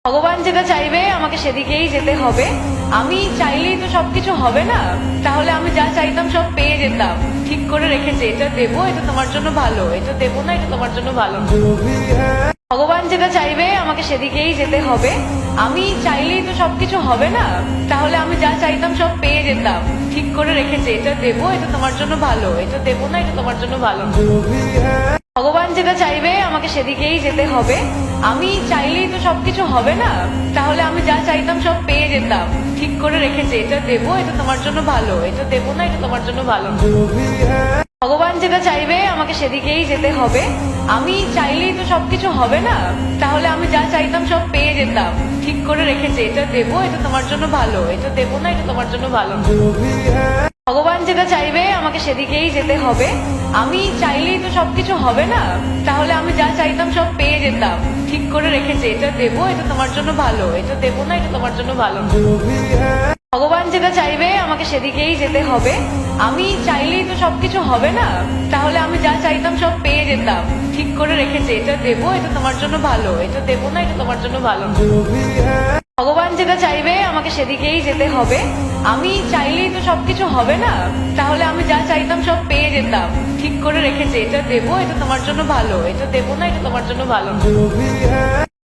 ভগবান যেটা চাইবে আমাকে সেদিকেই যেতে হবে। আমি চাইলেই তো সবকিছু হবে না, তাহলে আমি যা চাইতাম সব পেয়ে যেতাম। ঠিক করে রেখেছে, এটা দেবো, এটা তোমার জন্য ভালো, এটা দেবো না, এটা তোমার জন্য ভালো না। ভগবান যেটা চাইবে আমাকে সেদিকেই যেতে হবে। আমি চাইলেই তো সবকিছু হবে না, তাহলে আমি যা চাইতাম সব পেয়ে যেতাম। ঠিক করে রেখেছে, এটা দেবো, এটা তোমার জন্য ভালো, এটা দেবো না, এটা তোমার জন্য ভালো না। ভগবান যেটা চাইবে আমাকে সেদিকেই যেতে হবে। আমি চাইলেই তো সবকিছু হবে না, তাহলে আমি যা চাইতাম সব পেয়ে যেতাম। ঠিক করে রেখেছে, এটা দেবো, এটা তোমার জন্য ভালো, এটা দেবো না, এটা তোমার জন্য ভালো না। ভগবান যেটা চাইবে আমাকে সেদিকেই যেতে হবে। আমি চাইলেই তো সবকিছু হবে না, তাহলে আমি যা চাইতাম সব পেয়ে যেতাম। ঠিক করে রেখেছে, এটা দেবো, এটা তোমার জন্য ভালো, এটা দেবো না, এটা তোমার জন্য ভালো না। ভগবান যেটা চাইবে আমাকে সেদিকেই যেতে হবে। আমি চাইলেই তো সবকিছু হবে না, তাহলে আমি যা চাইতাম সব পেয়ে যেতাম। ঠিক করে রেখেছে, এটা দেবো, এটা তোমার জন্য ভালো, এটা দেবো না, এটা তোমার জন্য ভালো না। ভগবান যেটা চাইবে আমাকে সেদিকেই যেতে হবে। আমি চাইলেই তো সবকিছু হবে না, তাহলে আমি যা চাইতাম সব পেয়ে যেতাম। ঠিক করে রেখেছে, এটা দেবো, এটা তোমার জন্য ভালো, এটা দেবো না, এটা তোমার জন্য ভালো না। ভগবান যেটা চাইবে আমাকে সেদিকেই যেতে হবে। আমি চাইলেই তো সবকিছু হবে না, তাহলে আমি যা চাইতাম সব পেয়ে যেতাম। ঠিক করে রেখেছে, এটা দেবো, এটা তোমার জন্য ভালো, এটা দেবো না, এটা তোমার জন্য ভালো না।